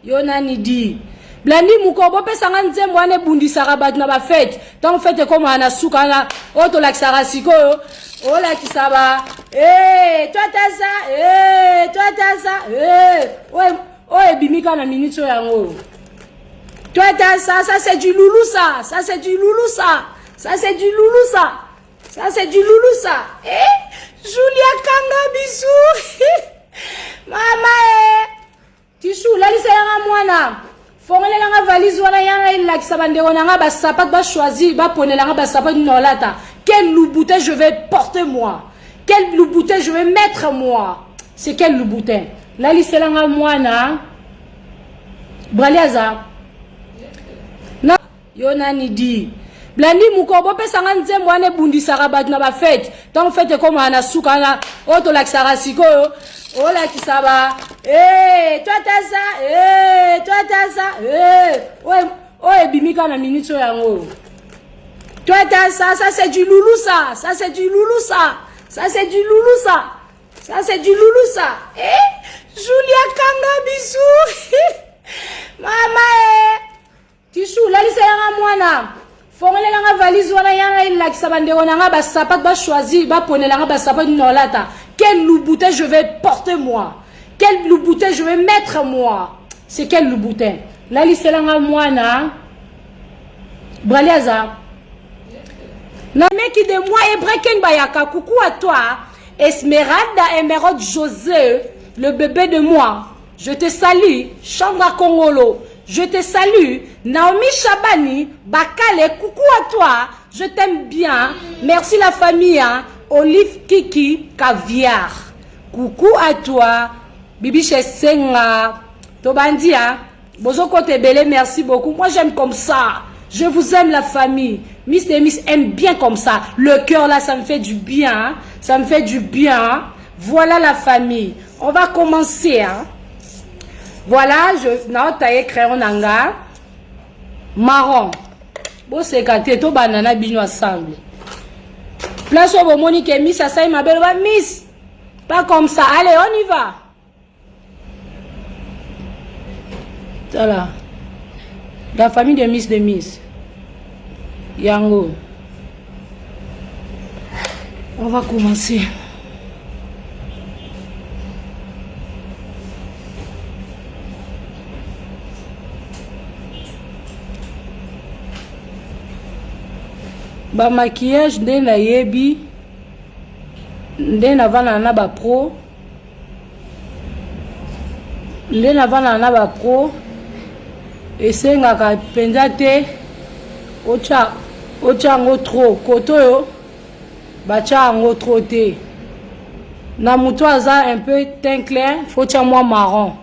Yonani di. Blandi mukobo pe sanga nzembo ane bundisaka batu na ba fête. Tant fête comme ana suka na oto lakisaka sikoyo. Oh la kisaba. Toi t'as ça. Toi t'as ça. Ouais, bimika na minute yango. Toi t'as ça, ça c'est du loulou ça. Ça c'est du loulou ça. Ça c'est du loulou ça. Ça c'est du loulou ça. Julia Kanga bisou. Mama Tishu la lisa yanga mwana. Fongele langa valise wana yanga ila kisabande wana nga ba sapat ba choisi ba pone langa ba sapat nolata. Quel louboutin je vais porter moi? Quel louboutin je vais mettre moi? C'est quel louboutin? La lisa langa mwana. Braliaza. Na Yonani di. Blandi mukobo pe sanga nzembo ane bundisaka batu na ba fête. Tant fête comme ana suka na oto lakisaka sikoyo. Oh la kisaba. Toi t'as ça. Toi t'as ça. Ouais, bimika na minute yango. Toi t'as ça, ça c'est du loulou ça. Ça c'est du loulou ça. Ça c'est du loulou ça. Ça c'est du loulou ça. Julia Kanga bisou. Mama Tishu la lisa yanga mwana. Fongele langa valise wana yanga ila kisabande wana nga ba sapat ba choisi ba pone langa ba sapat nolata. Quel louboutin je vais porter moi? Quel louboutin je vais mettre moi? C'est quel louboutin? La liste langa mwana. Braliaza. Na meki de moi Ebreken Bayaka. Coucou à toi. Esmeralda Emerald José, le bébé de moi. Je te salue. Chandra Kongolo. Je te salue. Naomi Chabani. Bakale. Coucou à toi. Je t'aime bien. Merci la famille. Hein? Olive Kiki Caviar. Coucou à toi. Bibi Chesenga. Tobandia. Bozo Kote Bele, merci beaucoup. Moi j'aime comme ça. Je vous aime la famille. Miss Demis aime bien comme ça. Le cœur là, ça me fait du bien. Ça me fait du bien. Voilà la famille. On va commencer. Hein. Voilà, je n'ai taillé crayon nanga. Marron. Bon, c'est quand tu banana bino ensemble. Place au Monique et Miss, ça y ma belle, Miss. Pas comme ça. Allez, on y va. Voilà. La famille de Miss Demis. Yango. On va commencer. Ba maquillage de na yebi de na vana na ba pro de na vana na ba pro esenga ka penza te ocha ngo trop koto yo ba cha ngo trop te na muto aza un peu teint clair faut cha moi marron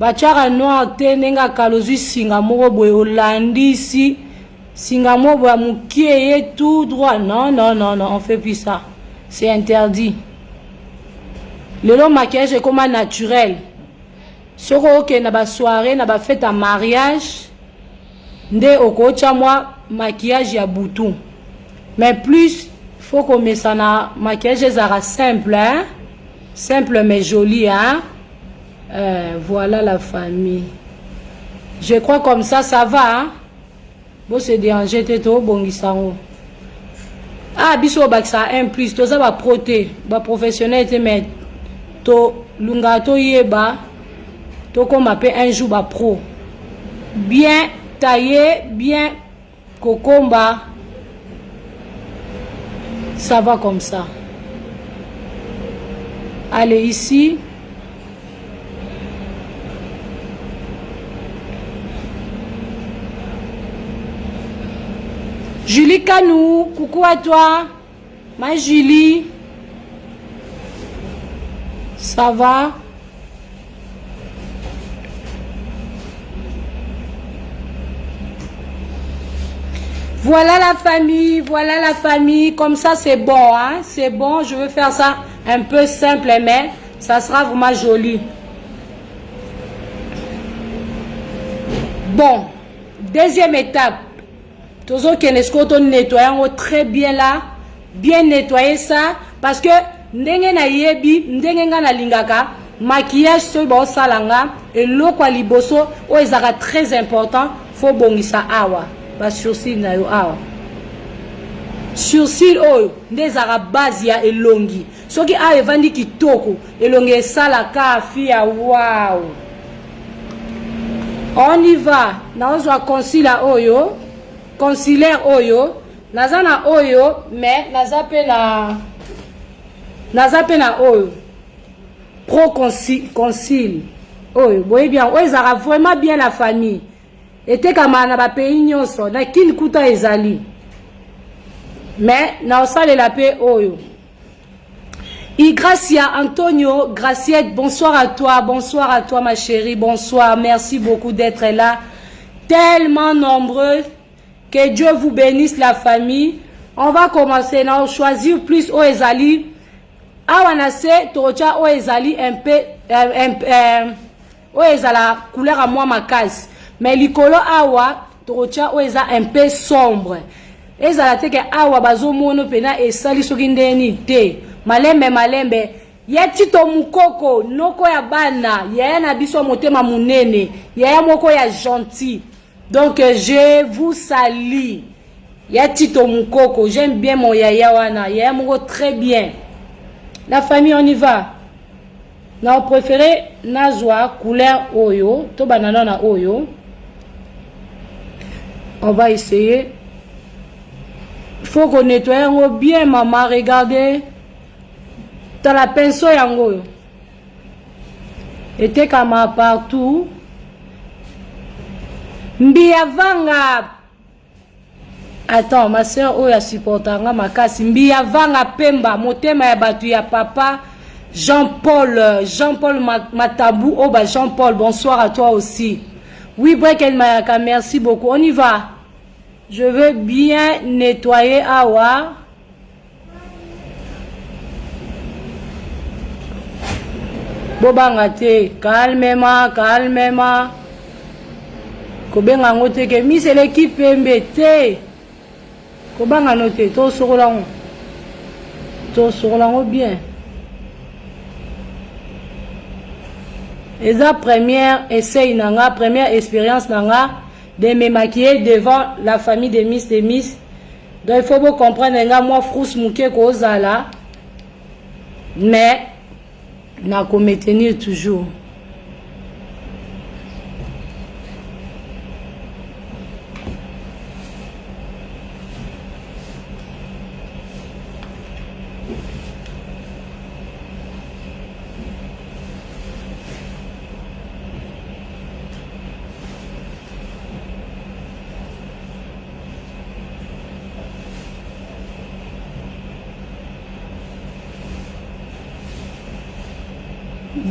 ba cha noir te nenga kalozu singa moko boye olandisi Singamo ba mukie tout droit. Non, non, non, non, on fait plus ça. C'est interdit. Le long maquillage est comme un naturel. Soko ke na ba soirée, na ba fête à mariage, nde okocha moi maquillage ya bouton. Mais plus faut qu'on mette ça na maquillage zara simple, hein? Simple mais joli, hein? Voilà la famille. Je crois comme ça va, hein? Bon, c'est déranger, t'es trop bon, ah, biso baksa un plus, tout ça va proté, va professionnel, mais to lungato yeba, to comme appelle un jour va pro. Bien taillé, bien cocomba, ça va comme ça. Allez ici. Julie Kanou, coucou à toi. Ma Julie. Ça va? Voilà la famille, voilà la famille. Comme ça, c'est bon, hein? C'est bon, je veux faire ça un peu simple, mais ça sera vraiment joli. Bon, deuxième étape. Toujours que nous nettoyons très bien là, bien nettoyer ça, parce que ndenge na yebi, ndenge nga na lingaka, maquillage sur bon salanga et l'eau quoi liboso o ezaka très important faut bongisa awa ba sourcil na yo awa sourcil oyo ndezaka base ya elongi soki a evandi kitoko elongi esala ka fia wow. On y va na ozwa concealer oyo concealer oyo naza na oyo mais naza pe na oyo pro conceal oyo boye bien oyo ezaka vraiment bien la famille etekama na ba pays nyonso na kini kuta ezali mais na osalela pe oyo Gracia Antonio Graciette, bonsoir à toi ma chérie, bonsoir, merci beaucoup d'être là, tellement nombreux, que Dieu vous bénisse la famille. On va commencer à choisir plus au ezali awanase tocha au ezali un peu au ezala couleur à moi ma case mais likolo awa tocha au eza un peu sombre ezala teke awa bazomono pena esali soki ndeni te malembe ya tito mukoko noko ya bana ya na biso motema munene ya moko ya gentil donc je vous salue ya tito mukoko j'aime bien mon yaya wana ya moko très bien la famille on y va na préféré nazwa couleur oyo to banana na oyo on va essayer faut qu'on nettoie bien maman regardez dans la pinceau yango était comme partout mbia vanga attends ma soeur oya supportanga makasi mbia vanga pemba motema ya batu ya papa Jean-Paul Matabou oba Jean-Paul bonsoir à toi aussi oui Brekel Mayaka merci beaucoup on y va je veux bien nettoyer awa bobanga te calmement kobenga ngote ke mi c'est l'équipe mbete kobanga note to sokolango bien et la première essai nanga première expérience nanga de me maquiller devant la famille de Miss donc il faut bien comprendre nga moi frousse muke ko zala mais na ko me tenir toujours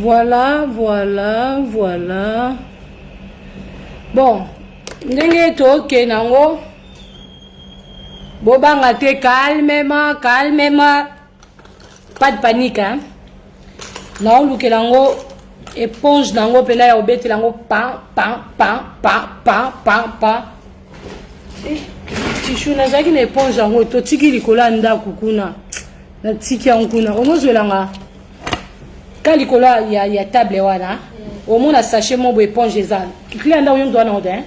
voilà bon ndenge to ke nango bobanga te calmement pas de panique hein na oluke lango éponge nango pela ya obete lango pa tishu na zaki na éponge yango to tiki likola ndako kuna na tiki yango kuna omozwelanga quand likolo ya table wana au moins la sachet mon éponge ezana client nda oyo ndo na odin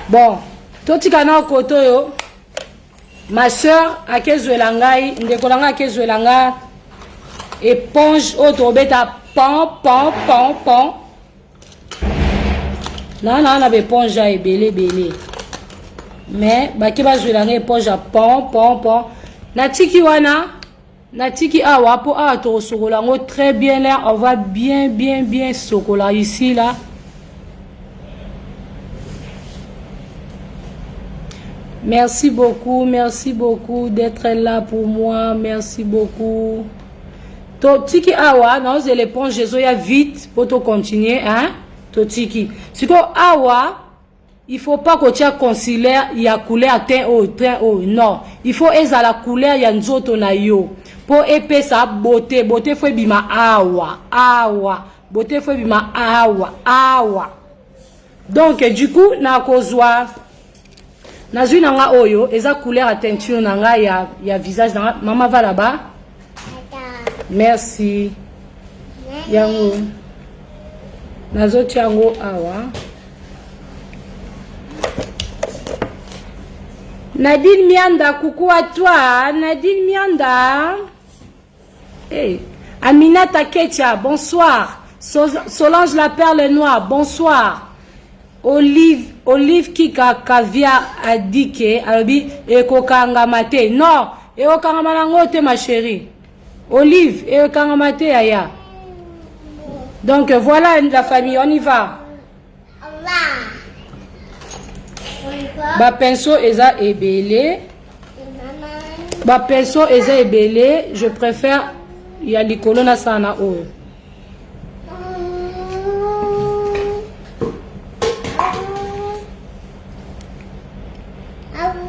bon totika na koto yo ma soeur akezwela ngai ndeko langa akezwela nga éponge o to beta pon na éponge ya ebele mais baki bazwela nga éponge ya pon na tiki wana Natiki awa po a to sokolango très bien là on va bien sokola ici là merci beaucoup d'être là pour moi merci beaucoup to tiki awa non c'est l'éponge Jésus ya vite pour to continuer hein to tiki siko awa il faut pas que tu aies concealer ya couleur teint haut non il faut eza la couleur ya nzoto na yo pour épée sa beauté faut bima awa beauté faut bima awa donc du coup na kozwa na zui nanga oyo eza couleur à teinture nanga ya visage nanga maman va là-bas merci yango nazo tiango awa. Nadine Mianda, coucou à toi. Nadine Mianda. Hey. Aminata Ketia, bonsoir. Solange la perle noire, bonsoir. Olive Kika Kavia a dit que Alobi Eko Kangamate. Non, Eko Kangamanangote ma chérie. Olive Eko Kangamate aya. Donc voilà la famille, on y va. Ba pinceau eza ebele. Ba pinceau eza ebele, je préfère il y a likolo na sana oyo.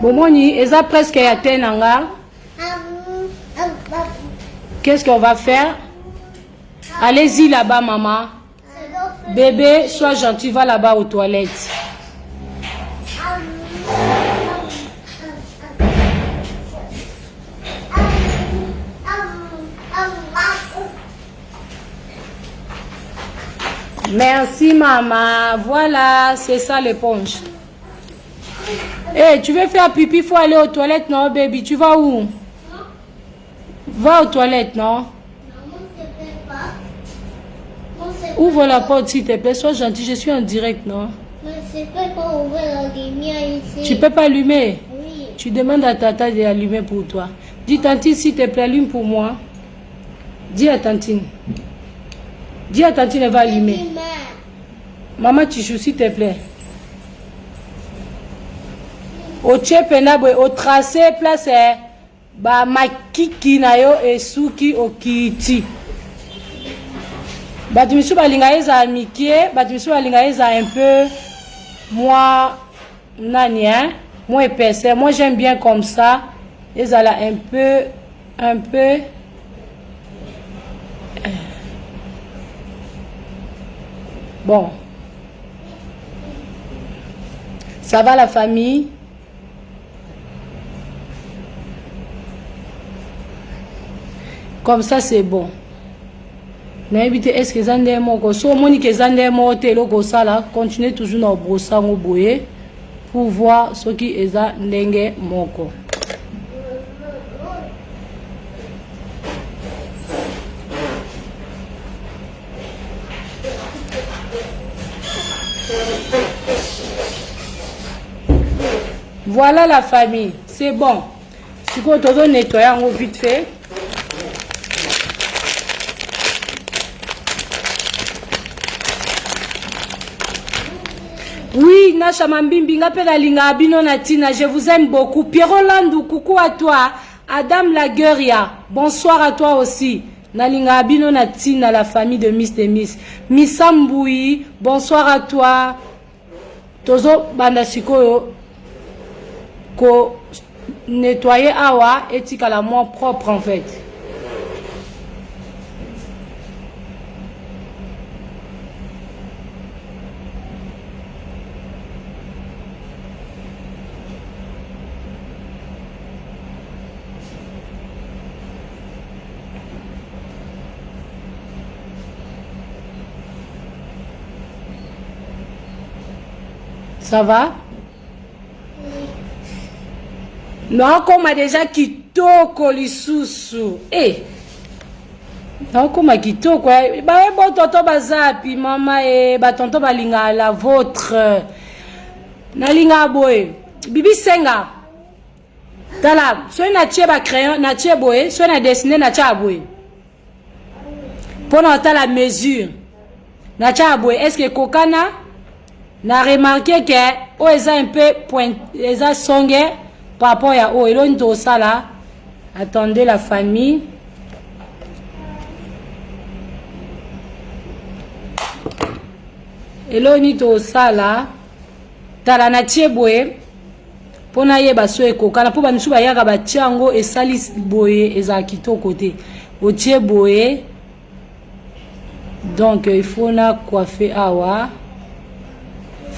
Bomoni eza presque ya tenanga. Qu'est-ce qu'on va faire? Allez-y là-bas maman. Bébé, sois gentil, va là-bas aux toilettes. Merci maman. Voilà, c'est ça l'éponge. Hey, tu veux faire pipi, il faut aller aux toilettes, non baby? Tu vas où? Va aux toilettes, non? Ouvre la porte s'il te plaît, sois gentil, je suis en direct, non? Mais je peux pas ouvrir la lumière ici. Tu peux pas allumer? Oui. Tu demandes à Tata d'allumer pour toi. Dis Tantine, s'il te plaît, allume pour moi. Dis à Tantine. Dis à Tantine, elle va allumer. Maman, tu joues, s'il te plaît. Au tchèpenabwe, au tracé, place, ba makiki na yo et suki au kiti. Batimisu balinga eza mikie, batimisu balinga eza un peu moi nani hein, moi épaisseur. Moi j'aime bien comme ça. Eza là un peu bon. Ça va la famille? Comme ça c'est bon. Est-ce que zande moko so moni que zande mote loko sala continuer toujours na brossa ngo boye pour voir ce qui est za ndenge moko. Voilà la famille, c'est bon. Si vous devez nettoyer en vite fait. Oui, Nacha Mambimbi, Linga Bino Natina, je vous aime beaucoup. Pierrot Landou, coucou à toi. Adam Lagueria, bonsoir à toi aussi. Nalinga Bino Natina, la famille de Miss Demis. Missamboui, bonsoir à toi. Tozo Bandasiko, ko nettoyer awa, éthique à la moins propre en fait. Ça va? Non, comme déjà kitoko lisusu. Eh. Non, comme kitoko. Bah, bon, tonton bazapi, maman, bah, tonton balinga, la vôtre. Nalinga boy. Bibi Senga. Tala, soit na tcheba crayon, na tcheboy, soit na dessiné na tchaboy. Pour noter la mesure. Na tchaboy, est-ce que kokana? Na remarqué que o eza un peu point eza songe par rapport à o elon to sala. Attendez la famille. Eloni to sala tala na tieboye pona yeba so ekokana po bamisu bayaka batiango esalis boye eza kitoko te o tieboye. Donc il faut na coiffer awa.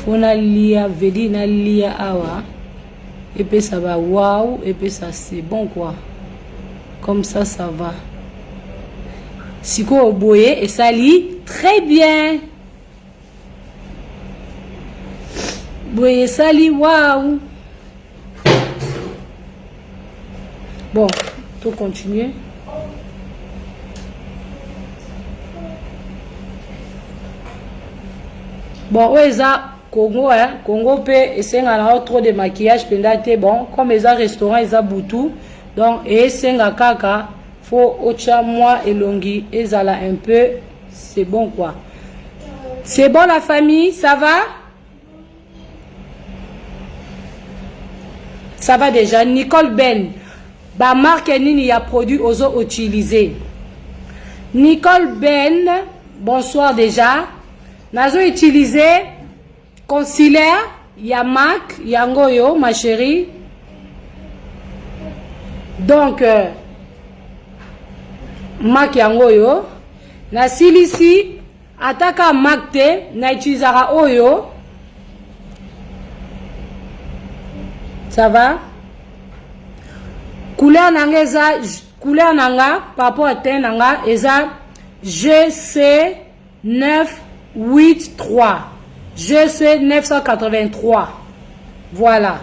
Fona lia vedi na lia awa et puis ça va waouh et puis ça c'est bon quoi, comme ça ça va. Siko boye et sali très bien. Boye sali waouh. Bon, tout continuer. Bon, ouais, ça Congo, hein, Congo peut essayer d'avoir trop de maquillage pendant bon, comme les restaurants, ils ont boutou. Donc, et c'est un kaka, faut ocha moi et longi, et ça là un peu, c'est bon quoi. C'est bon la famille, ça va? Ça va déjà. Nicole Ben, ba marque nini a produit aux autres utilisés. Nicole Ben, bonsoir déjà. Nazo utilisé concealer, ya MAC, yangoyo, ma chérie. Donc, MAC yangoyo. Na silisi, ataka MAC te, na utilisera oyo. Ça va? Couleur nanga eza, couleur nanga, par rapport à teint nanga, eza GC 983. GC 983. Voilà.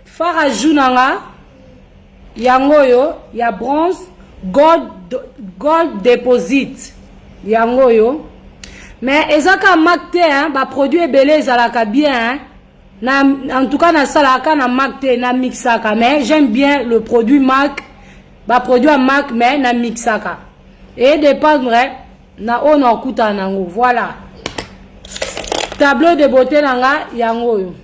Fard à joue nanga, yangoyo, ya bronze, gold deposit. Yangoyo. Mais ezaka makte, hein, ba produit ebele ezalaka bien, hein. En tout cas, na salaka na MAC te na mixaka, mais j'aime bien le produit MAC, ba produit à MAC mais na mixaka. Et dépendre na ono okuta nango. Voilà. Tableau de beauté nanga yango yo.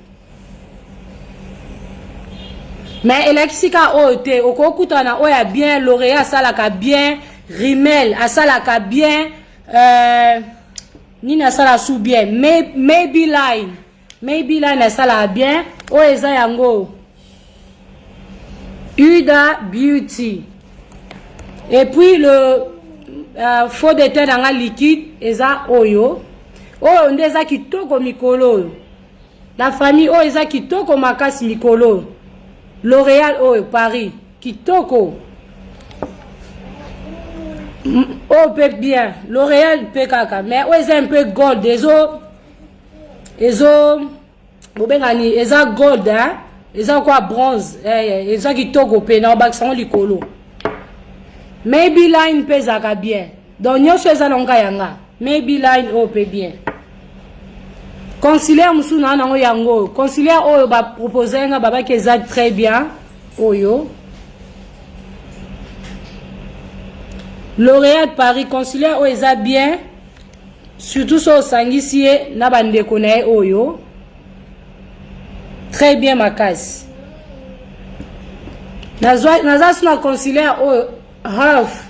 Mais elekisika o te okuta na oya bien L'Oréal salaka bien, Rimmel asalaka bien, ni na sala sou bien, Maybelline na sala bien, o eza yango Huda Beauty. Et puis le faux de teint dans liquide eza oyo ndeza kitoko mikolo. La famille o eza kitoko makasi mikolo. L'Oréal oyo Paris kitoko. Oh peut bien, L'Oréal peut kaka, mais o eza un peu gold, bobengani eza gold, hein, eza quoi bronze, eza kitoko pe na baksango likolo. Maybelline pezaka bien. Donc nyonso eza longa yanga. Maybelline o pe bien. Concealer musu na nango yango. Concealer oyo ba proposer nga baba ki eza très bien. Oyo. L'Oréal Paris concealer o eza bien. Surtout so sangisi na bandeko na oyo. Très bien makasi. Naza suna concealer oyo half.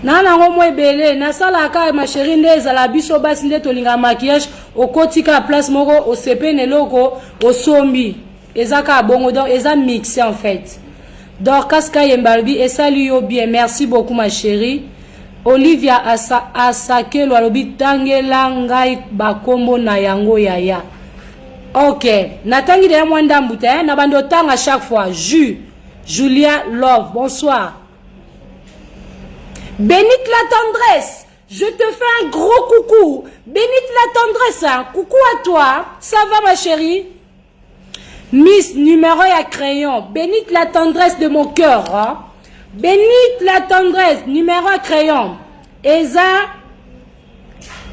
Nana ngomo ebele na sala ka ma chérie ndeza la biso basi nde tolinga maquillage okotika place moko o sepene loko o sombi ezaka bongo donc eza mixé en fait. Donc kaska yembalbi et salut yo bien, merci beaucoup ma chérie. Olivia Asake lo alobi tangela ngai bakombo na yango yaya. Ok, natangi de mwanda mbute na bando tanga chaque fois. Julia Love, bonsoir. Bénite la tendresse, je te fais un gros coucou. Bénite la tendresse, hein. Coucou à toi. Ça va ma chérie? Miss numéro à crayon. Bénite la tendresse de mon cœur, hein. Bénite la tendresse numéro à crayon. Eza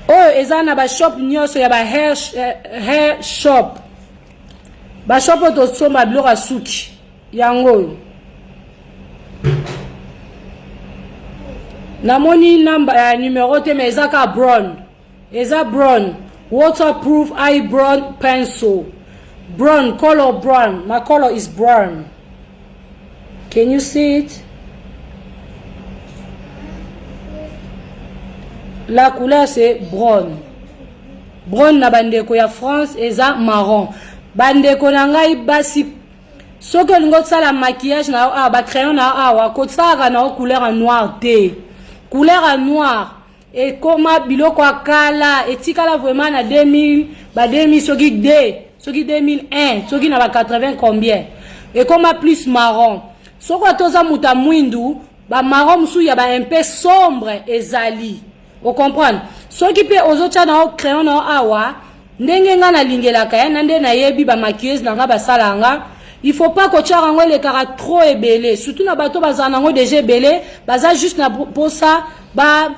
oh eza na ba shop nyoso ya ba hair shop. Ba shop to soma blora suki. Yango. Namoni number numéro te mais ezaka brown. Eza brown. Waterproof eyebrow pencil. Brown, color brown. My color is brown. Can you see it? La couleur c'est brown. Brown na bandeko ya France eza marron. Bandeko na ngai basi soko lingo tsala maquillage na ba crayon na wa kotsaka na couleur en noir te. Couleur en noir et koma biloko akala etikala vraiment na 2000 ba 2000 soki 2001 soki na ba 80 combien. et comme plus marron. Ce que toza muta mwindu, ba marron msu ya ba un peu sombre ezali. Vous comprenez? Ce qui peut aux autres na crayon na awa, ndenge nga na lingela kaya nande na yebi ba maquilleuse na nga ba salanga. Il faut pas que tu aies les carats trop ébélés. Surtout na bateau bazanango déjà ébélé, baza juste na pour ça ba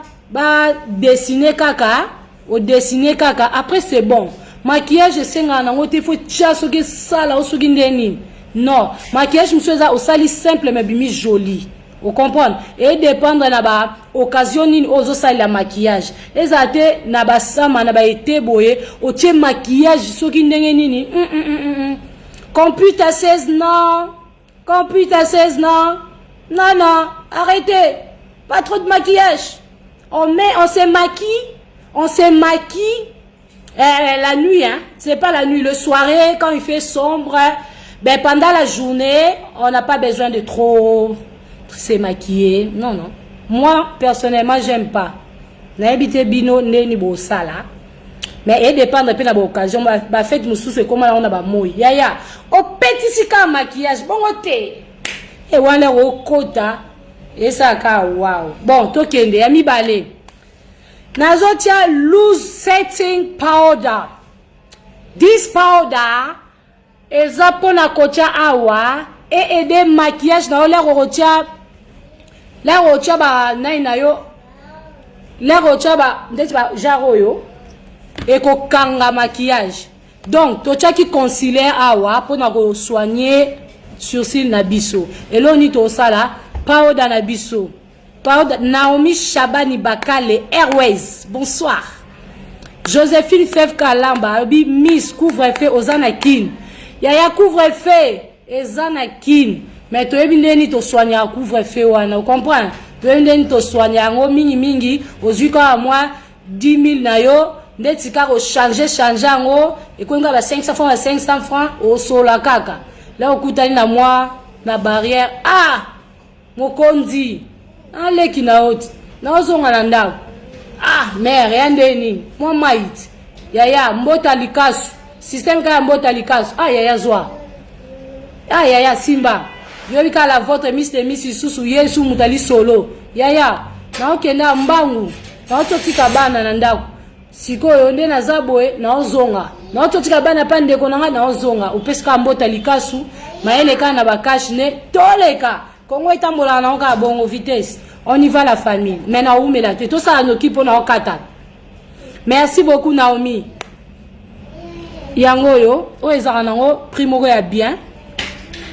dessiner kaka, ou dessiner kaka. Après c'est bon. Maquillage c'est nango te faut tia soki sala ou soki ndeni. Non, maquillage monsieur ça au sali simple mais bimi joli. Vous comprenez? Et dépendre na ba occasion ni ozo sali la maquillage. Ezate na ba sama na ba été boye, o tie maquillage soki ndenge nini. Computer 16 non. Computer 16 non. Non, non. Arrêtez. Pas trop de maquillage. On se maquille. On se maquille. La nuit, hein. C'est pas la nuit. Le soirée, quand il fait sombre. Ben, pendant la journée, on n'a pas besoin de trop se maquiller. Non, non. Moi, personnellement, j'aime pas. N'habitez bino, n'est beau ça là. Mais il dépend de la occasion. Bah fait nous sous comment on a ba moui. Yaya. Au petit sika maquillage bon côté. Et wana au kota. Et ça ka wow. Bon to kende ami balé. Nazotia loose setting powder. This powder is apona kocha awa et aider maquillage na la rotia. La rotia ba naina yo. La rotia ba ndeti ba jaro yo. Et ko kanga maquillage. Donc, to qui concealer awa pour na soigner sourcil na biso. Et là ni to sala powder na biso. Powder Naomi Shabani Bakale Airways. Bonsoir. Joséphine Fèvre Kalamba bi Miss couvre-feu aux anakin. Yaya couvre-feu aux anakin. Mais to ebindeni to soigner couvre-feu wana, vous comprenez? To ebindeni to soigner ngo mingi aux à moi 10 000 na yo. Ndeti ka ko changer ngo et ko nga ba 500 francs à 500 francs au sola kaka là okutani na moi na barrière mokondi aleki na oti na ozonga na ndako mais rien ndeni moi mait yaya mbota likasu système ka mbota likasu yaya zwa yaya simba yobi ka la votre miss susu yesu mutali solo yaya na okenda mbangu na ototika bana na ndako sikoyo nde nazaboe na ozonga na ototika bana pande konanga na ozonga upesika mbota likasu maele kana bakash ne toleka kongo etambola na oka bongo vitesse on y va la famille mais na umela te to ça no kipo na okata. Merci beaucoup Naomi yango yo o ezaka nango primo ya bien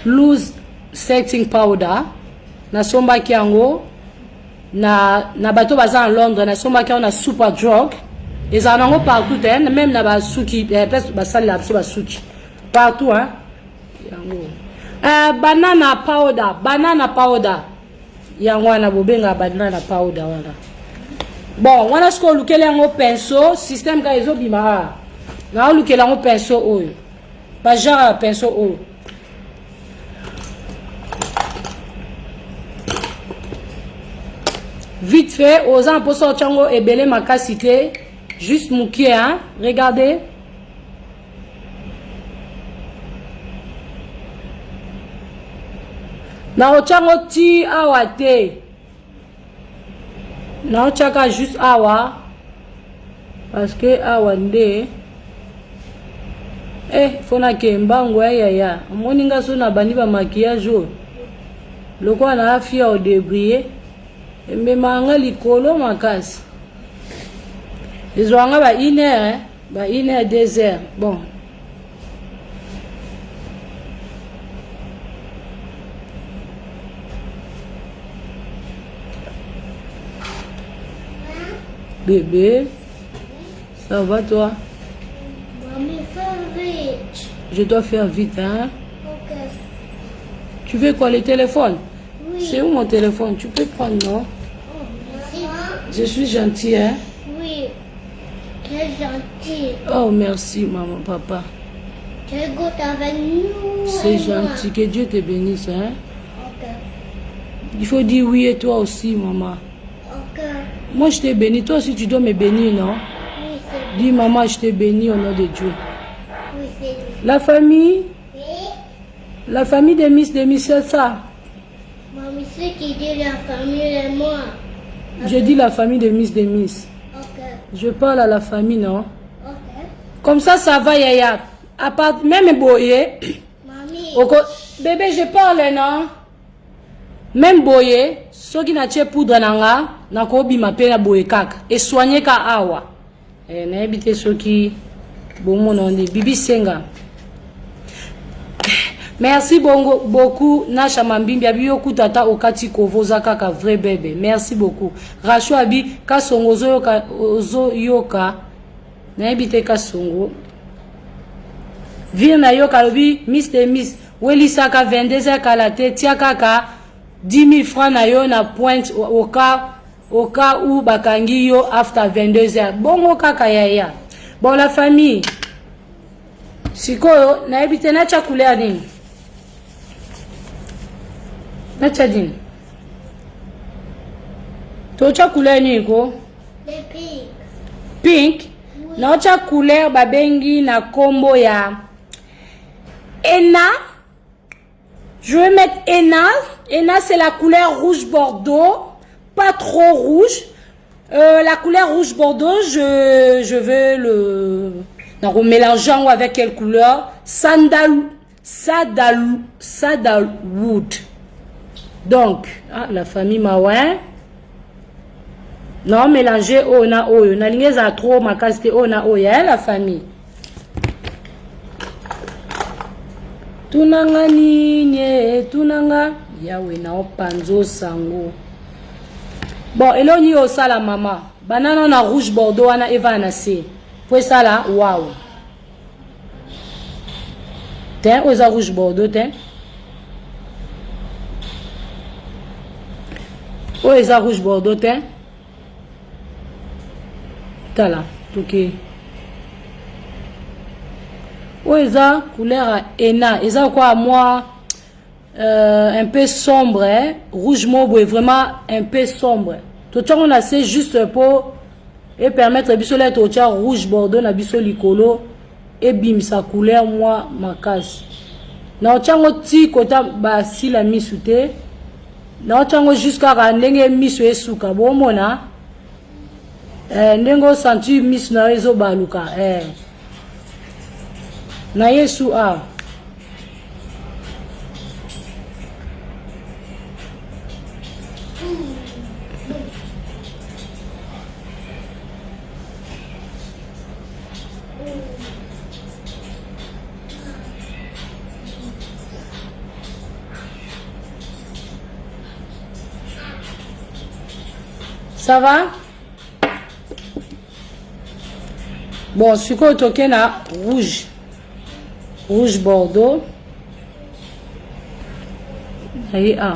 loose setting powder na somba kiango na bato baza en Londres na somba kiango na super drug. Et ça en a partout, même dans la souki, partout, hein. Banana powder. Yangwana bobenga banana powder. Bon, on a ce qu'on look en pinceau, système ka ezo bimara. Na look en pinceau oyo. Pas genre pinceau oyo. Vite fait, aux gens pour sortir et belé ma cassité. Juste moukier, hein? Regardez. Na ochango ti awa te. Na ochaka juste awa. Parce que awa nde. Fona ke mbango ya. Moninga so na bani ba maquillage o. Loko na afia au débrier. Mbe manga likolo makasi. Ils ont ba 1 heure, hein? Ba 1 heure, 2 heures. Bon. Bébé, ça va toi? Maman, fais vite. Je dois faire vite, hein? Ok. Tu veux quoi, le téléphone? Oui. C'est où mon téléphone? Tu peux prendre, non? Oh, merci. Je suis gentil, hein? Oui. Très gentil. Oh, merci, maman, papa. Tu goûtes avec nous. C'est gentil. Que Dieu te bénisse, hein? Ok. Il faut dire oui et toi aussi, maman. Ok. Moi, je t'ai béni. Toi aussi, tu dois me bénir, non? Oui, c'est Dis, maman, je t'ai béni au nom de Dieu. oui, c'est La famille? oui. La famille de Miss, c'est ça. Mamie, c'est qui dit la famille et moi. Je dis la famille de Miss. Ok. Je parle à la famille, non? Ok. Comme ça va, Yaya. À part, même Boye. Mamie. Bébé, je parle, non? Même Boye, ceux qui n'ont pas poudre nanga, n'a pas obimapé na Boye kak. Et soigner ka awa. Et n'a habité ceux qui, bon, mon dit, Bibi Senga. Merci beaucoup. Nasha Mambimbi abiyo kutata okati kovoza kaka vrai bébé. Merci beaucoup. Rasho abi kasongo ozo yoka. Na ebite kasongo. Vir na yoka lobi Miss. Welisaka 22h kalate tia kaka 10 000 francs na yo na pointe au cas où bakangi yo after 22h. Bongo kaka yaya. Bon la famille. Sikoyo na ebite na chakula nini? Natadine. Tocha couleur niko? Le pink. Pink. Oui. Nocha couleur babengi na combo ya Ena. Je vais mettre Ena. Ena c'est la couleur rouge bordeaux, pas trop rouge. La couleur rouge bordeaux, je veux le mélangeant avec quelle couleur? Sandalwood. Donc, la famille Mawa. Non, mélanger ona oyo. Na lingeza trop makasite ona oya la famille. Tunanga ninye, tunanga. Yawe na opanzo sango. Bon, eloni o sala mama. Banana na rouge bordeaux wana eva na se. Pour ça là, waouh. Tiens, oza rouge bordeaux, tiens. Oh, ils ont rouge bordeaux, t'es? T'as là, ok. Oh, ils ont couleur Ena. Ils ont quoi, moi? Un peu sombre, hein? Rouge mobo est vraiment un peu sombre. Tout ça, on a c'est juste pour et permettre bisolet au tcha rouge bordeaux na biso likolo et bim sa couleur moi ma casse. Na tchango ti kota ba si la misute. Na tchango jusqu'à ndenge miso esuka bomona. Ndengo senti mis na rezo baluka na Yesu a. Ça va? Bon, ce qu'on toque na rouge. Rouge bordeaux. Allez, ah.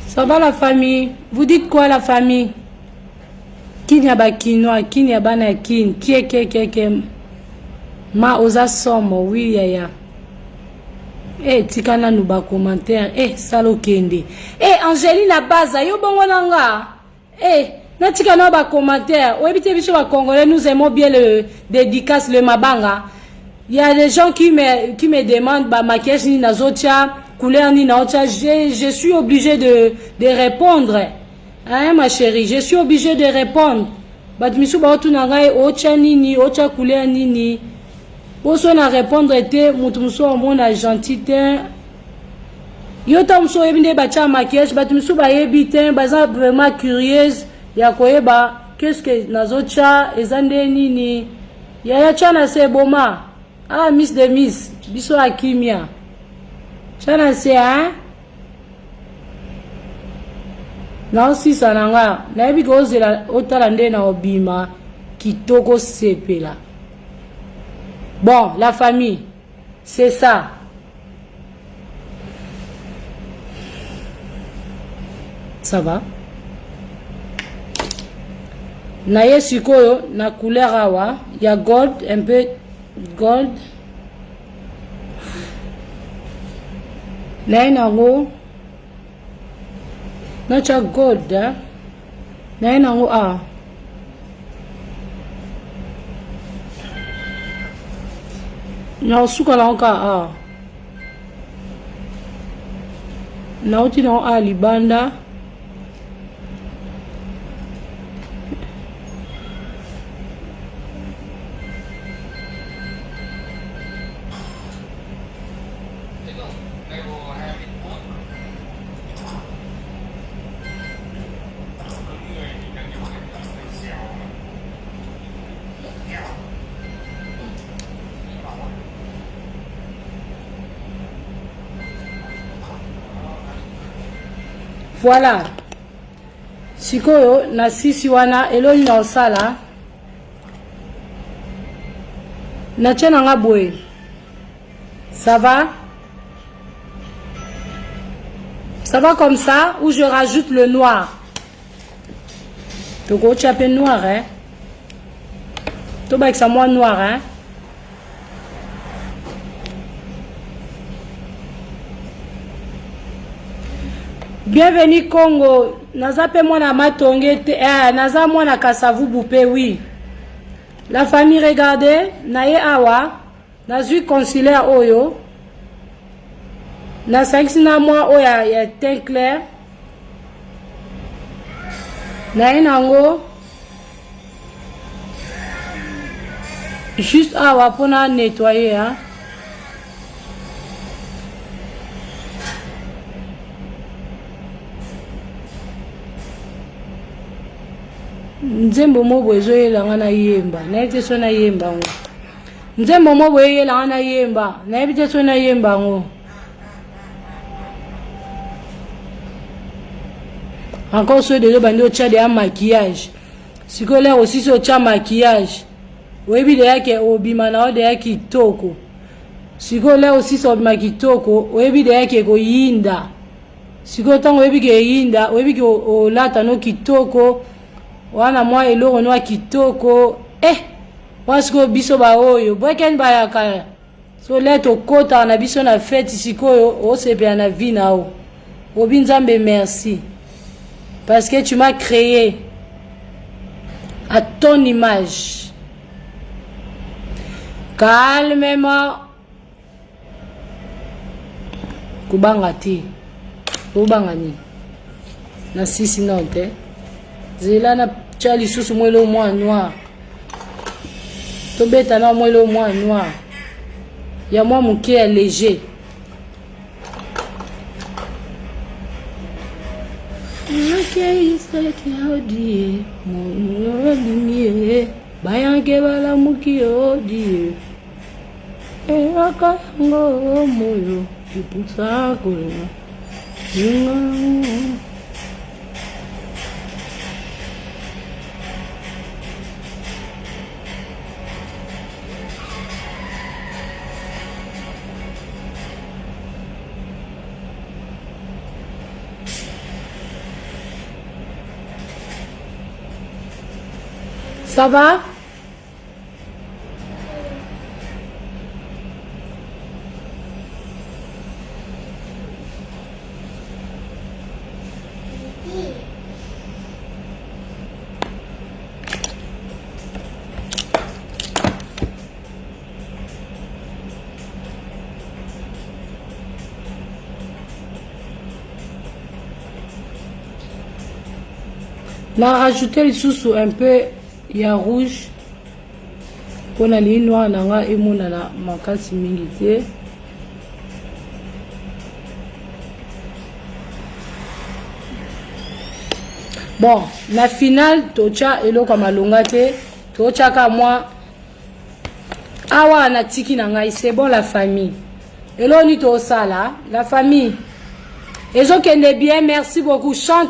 Ça va la famille? Vous dites quoi la famille? Qui n'y a pas quinoa, qui n'y a pas na kin, qui est ma osa somo, oui yaya. Eh, tikana nous ba commentaire, salo kende. Angéline à base, yo bongo nanga. Na tikana ba commentaire, ouebite biso ba congolais, nous aimons bien le dédicace, le mabanga. Il y a des gens qui me demandent, bah, maquillage ni nazotia, couleur ni nazotia, je suis obligé de répondre. Hein, ma chérie, je suis obligé de répondre. Bah, misu ba otu nangai, ocha nini, ocha couleur nini. Boso na répondre était, mutumso mon gentité. Yo tamso ebinde bacha maquillage, bah, misu ba yebite, baza vraiment curieuse, ya koyeba, qu'est-ce que nazotia, ezande nini. Ya chana se boma. Ah, Miss de Miss, biso akimia. Chana se, hein? Non, si ça nanga. Na ebi ko zela otalande na obima kitoko sepela. Bon, la famille, c'est ça. Ça va? Na ye sikoyo na couleur awa, il y a gold, un peu gold. Na ye nango na cha gold, hein? Na ye nango a. Na suka la onka a. Na uti na a libanda. Voilà. Sikoyo na sisi wana eloni na osala. Na tchena nga boye. Ça va? Ça va comme ça ou je rajoute le noir? Donc tu as un peu noir, hein? Tu as ça moins noir, hein? Bienvenue Congo. Naza pe mwana matongete, naza mwana kasavu bupe, oui. La famille regardez, naye awa, nazui consulaire oyo. Na saxina moi oya ya teint clair. Naye nango. Juste awa pona nettoyer, hein. Nzembo mobo ezoyela nga na yemba na ete so na yemba ngo. Nzembo mobo eyela nga na yemba na ete so na yemba ngo. Encore ceux de bandi au tcha de maquillage. Siko là aussi so tcha maquillage. Webi de yake obima na de yake kitoko. Siko là aussi so obima kitoko, webi de yake ko yinda. Siko tango webi ke yinda, webi ke o lata no kitoko. Wana mwa eloko noa kitoko wasko biso ba oyo bweken bayaka so leto kota na biso na fête sikoyo o sepe na vie na o obinzambe merci parce que tu m'as créé à ton image. Calmement kubanga ti kubanga ni na sisi note zela na Charlie sous moi le moins noir. Tobeta na moi le moins noir. Ya moi mon qui est léger. Ok, c'est qui a dit mon lumière. Bayange bala muki odi. E akango moyo ipusa ko. Ça va? On a rajouté le sous un peu, il y a rouge. Pour la ligne noire, on a et mon ala makasi mingi. Bon, la finale, tocha elo kama longate, tocha ka moi. Awa na tiki na ngai, c'est bon la famille. Elo ni to sala, la famille. Ezo kende bien, merci beaucoup. Chante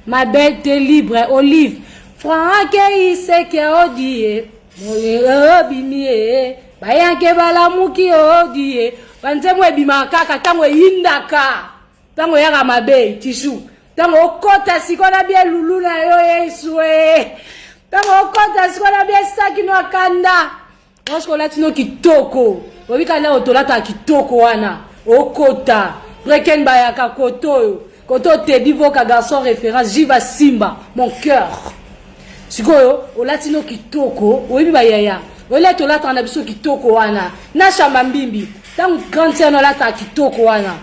ma belle, t'es libre, Olive. Franck iseke odie, moyo bimie, bayanke bala muki odie, banze mwe bima kaka tango yindaka, tango yaka mabe, tishu. Tango okota sikona bien lulu na yo Yesu e. Tango okota sikona bien saki no akanda. Osko latino kitoko. Obika na otolata kitoko wana. Okota. Breken bayaka koto. Koto te divo ka garçon référence Jiva Simba mon cœur. Sikoyo olatino kitoko. Oyebi bayaya. Ola tolata na biso kitoko wana. Na shamba mbimbi. Tango grande sœur no lata kitoko wana.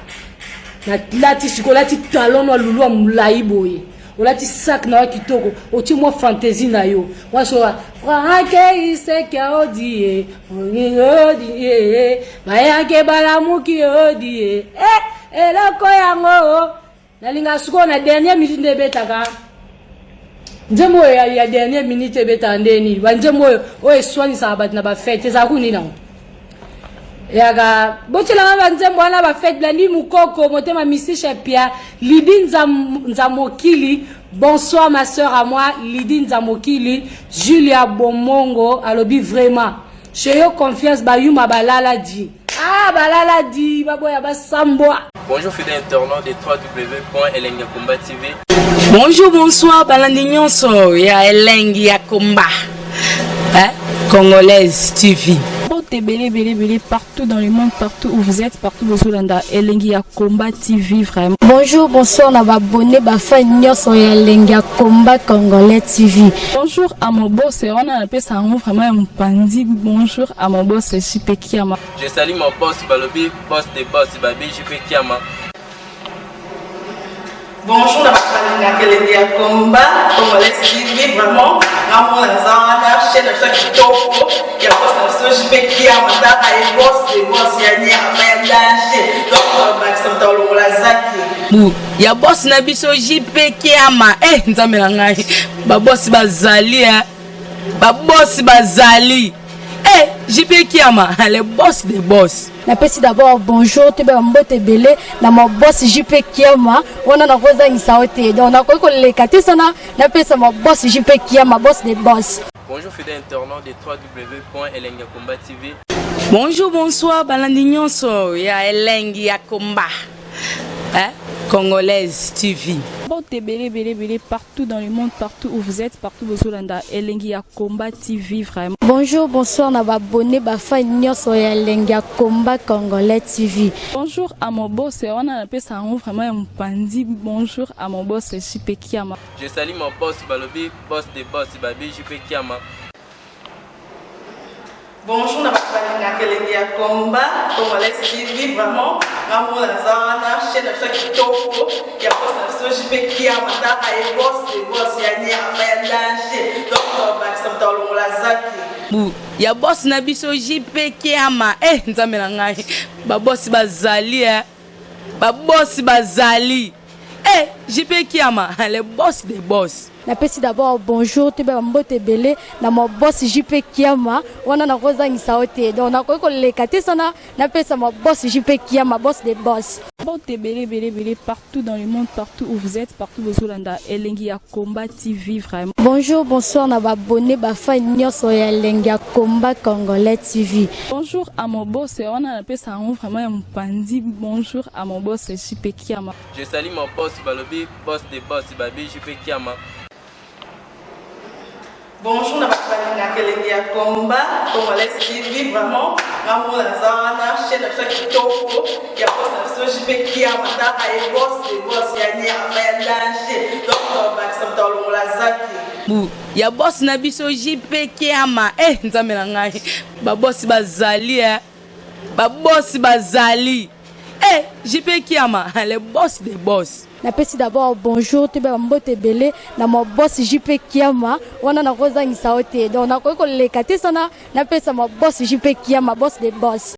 Na lati siko lati talon no lulu mulai boye. Olati sac na kitoko. Oti mo fantaisie na yo. Wa so frake iseke odie. Odie. Bayake balamuki odie. Eloko yango. Nalinga siko na dernière minute de betaka. Nzembo ya dernière minute beta ndeni. Wa nzembo o eswani sa bat na ba fête za kuni na. Yaga botela ba nzembo na ba fête blandi mukoko motema misisha pia Lidi Nzamokili. Bonsoir ma sœur à moi Lidi Nzamokili. Julia Bomongo alobi vraiment. Chez yo confiance ba yuma balala di. Ah balala di baboya ba samboa. Bonjour fidèles internautes de www.elengiakomba TV. Bonjour, bonsoir, balandignon so ya Elengi ya Komba. Congolaise TV. Belé partout dans le monde, partout où vous êtes, partout où vous êtes, Elengi ya Komba TV vraiment. Bonjour, bonsoir, on a abonné ba fan nyonso ya Elengi ya Komba Congolais TV. Bonjour à mon boss, on a appelé ça vraiment un pandi. Bonjour à mon boss, JP Kiama. Je salue mon boss Balobi, boss des boss Babi JP Kiama. Bonjour, la Elengi ya Komba Congolais TV vraiment. Ramon Zana, chaîne de Kitoko, il y a boss de JP Kiama, et boss de boss Yania, Mayandache, donc Maxime Tolo Lazaki. Ya boss na biso JP Kiama. Nzambe na ngai. Ba boss bazali Ba boss bazali. JP Kiama, le boss des boss. Napesi d'abord bonjour, tu peux mbote belé na mon boss JP Kiama, on a na rosa insaote. Donc na ko le katisana, napesi mon boss JP Kiama, boss des boss. Bonjour fidèles internautes de www.elengiakomba TV. Bonjour, bonsoir, balandignon so ya Elengi ya Komba. Congolaise TV. Belé partout dans le monde, partout où vous êtes, partout où vous êtes, Elengi ya Komba TV vraiment. Bonjour, bonsoir, on a abonné ba fan nyonso ya Elengi ya Komba Congolais TV. Bonjour à mon boss, on a appelé ça vraiment un pandi. Bonjour à mon boss, JP Kiama. Je salue mon boss Balobi, boss des boss Babi JP Kiama. Bonjour, la Elengi ya Komba Congolais TV vraiment. Ramon Zana, chaîne de Kitoko, il y a boss de JP Kiama, et boss de boss Yania, Mayandache, donc Maxime Tolo Lazaki. Ya boss na biso JP Kiama. Nzambe na ngai. Ba boss bazali Ba boss bazali. JP Kiama, le boss des boss. Napesi d'abord bonjour, tu peux mbote belé na mon boss JP Kiama, on a na rosa insaote. Donc na ko le katisana, napesi mon boss JP Kiama, boss des boss. Belé partout dans le monde, partout où vous êtes, partout où vous êtes, Elengi ya Komba TV vraiment. Bonjour, bonsoir, on a abonné ba fan nyonso ya Elengi ya Komba Congolais TV. Bonjour à mon boss, on a appelé ça vraiment un pandi. Bonjour à mon boss, JP Kiama. Je salue mon boss Balobi, boss des boss Babi JP Kiama. Bonjour, la Elengi ya Komba Congolais TV vraiment. Ramon Zana, chaîne de Kitoko, il y a boss de JP Kiama, et boss de boss Yania, Mayandache, donc Maxime Tolo Lazaki. Ya boss na biso JP Kiama. Nzambe na ngai. Ba boss bazali Ba boss bazali. JP Kiama, le boss des boss. Napesi d'abord bonjour, tu peux mbote belé na mon boss JP Kiama, on a na rosa insaote. Donc na ko le katisana, napesi mon boss JP Kiama, boss des boss.